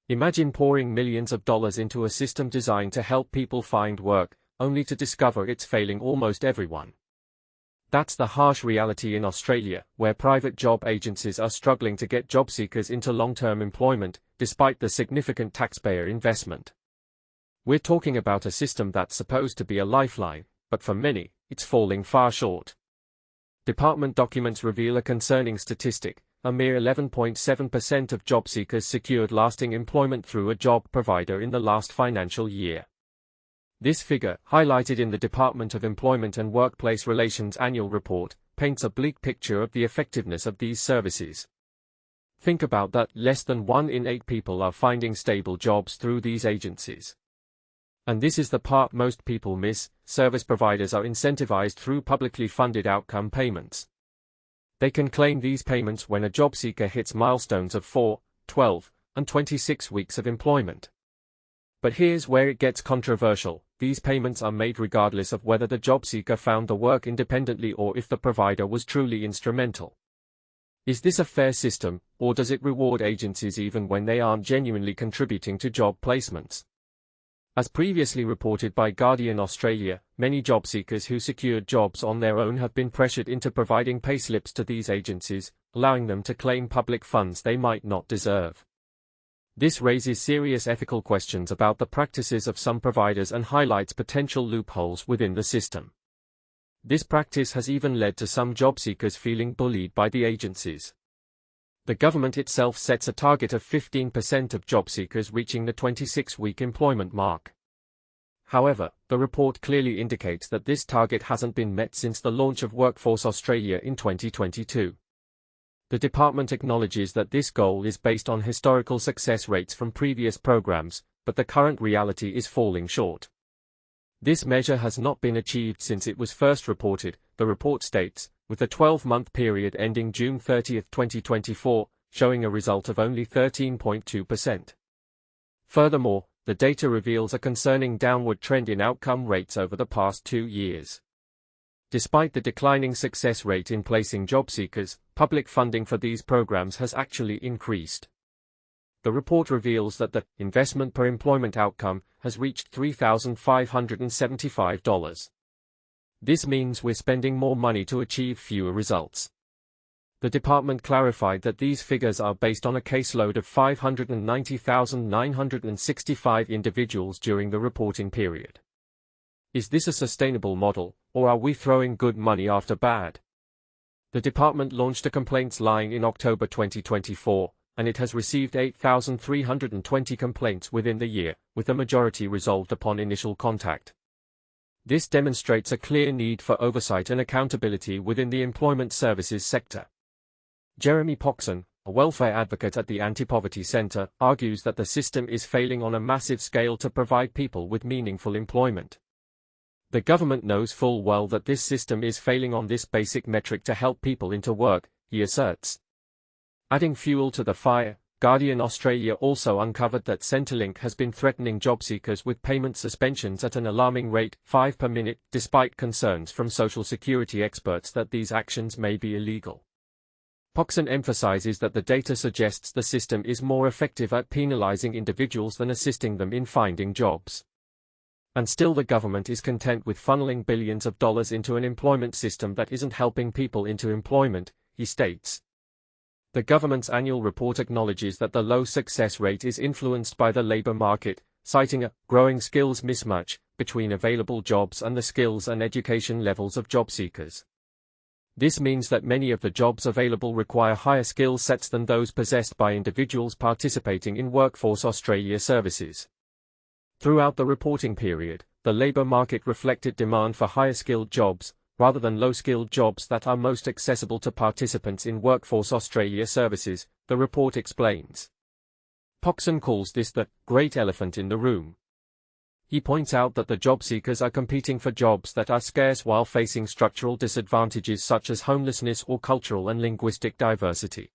Imagine pouring millions of dollars into a system designed to help people find work, only to discover it's failing almost everyone. That's the harsh reality in Australia, where private job agencies are struggling to get job seekers into long-term employment, despite the significant taxpayer investment. We're talking about a system that's supposed to be a lifeline, but for many, it's falling far short. Department documents reveal a concerning statistic. A mere 11.7% of job seekers secured lasting employment through a job provider in the last financial year. This figure, highlighted in the Department of Employment and Workplace Relations annual report, paints a bleak picture of the effectiveness of these services. Think about that, less than 1 in 8 people are finding stable jobs through these agencies. And this is the part most people miss: service providers are incentivized through publicly funded outcome payments. They can claim these payments when a job seeker hits milestones of 4, 12, and 26 weeks of employment. But here's where it gets controversial: these payments are made regardless of whether the job seeker found the work independently or if the provider was truly instrumental. Is this a fair system, or does it reward agencies even when they aren't genuinely contributing to job placements? As previously reported by Guardian Australia, many job seekers who secured jobs on their own have been pressured into providing payslips to these agencies, allowing them to claim public funds they might not deserve. This raises serious ethical questions about the practices of some providers and highlights potential loopholes within the system. This practice has even led to some job seekers feeling bullied by the agencies. The government itself sets a target of 15% of job seekers reaching the 26-week employment mark. However, the report clearly indicates that this target hasn't been met since the launch of Workforce Australia in 2022. The department acknowledges that this goal is based on historical success rates from previous programs, but the current reality is falling short. This measure has not been achieved since it was first reported, the report states, with a 12-month period ending June 30, 2024, showing a result of only 13.2%. Furthermore, the data reveals a concerning downward trend in outcome rates over the past 2 years. Despite the declining success rate in placing job seekers, public funding for these programs has actually increased. The report reveals that the investment per employment outcome has reached $3,575. This means we're spending more money to achieve fewer results. The department clarified that these figures are based on a caseload of 590,965 individuals during the reporting period. Is this a sustainable model, or are we throwing good money after bad? The department launched a complaints line in October 2024, and it has received 8,320 complaints within the year, with the majority resolved upon initial contact. This demonstrates a clear need for oversight and accountability within the employment services sector. Jeremy Poxon, a welfare advocate at the Anti-Poverty Centre, argues that the system is failing on a massive scale to provide people with meaningful employment. The government knows full well that this system is failing on this basic metric to help people into work, he asserts. Adding fuel to the fire, Guardian Australia also uncovered that Centrelink has been threatening job seekers with payment suspensions at an alarming rate, 5 per minute, despite concerns from Social Security experts that these actions may be illegal. Poxon emphasizes that the data suggests the system is more effective at penalizing individuals than assisting them in finding jobs. And still the government is content with funneling billions of dollars into an employment system that isn't helping people into employment, he states. The government's annual report acknowledges that the low success rate is influenced by the labor market, citing a growing skills mismatch between available jobs and the skills and education levels of job seekers. This means that many of the jobs available require higher skill sets than those possessed by individuals participating in Workforce Australia services. Throughout the reporting period, the labor market reflected demand for higher-skilled jobs, rather than low-skilled jobs that are most accessible to participants in Workforce Australia services, the report explains. Poxon calls this the great elephant in the room. He points out that the job seekers are competing for jobs that are scarce while facing structural disadvantages such as homelessness or cultural and linguistic diversity.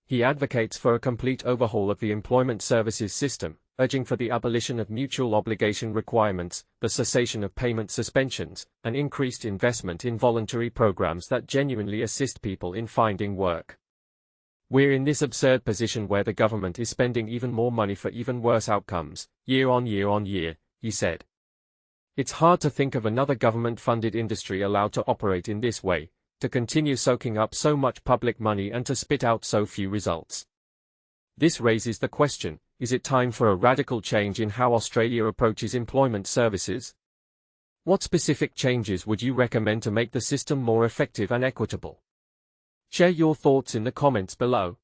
He advocates for a complete overhaul of the employment services system, urging for the abolition of mutual obligation requirements, the cessation of payment suspensions, and increased investment in voluntary programs that genuinely assist people in finding work. We're in this absurd position where the government is spending even more money for even worse outcomes, year on year, he said. It's hard to think of another government-funded industry allowed to operate in this way, to continue soaking up so much public money and to spit out so few results. This raises the question, is it time for a radical change in how Australia approaches employment services? What specific changes would you recommend to make the system more effective and equitable? Share your thoughts in the comments below.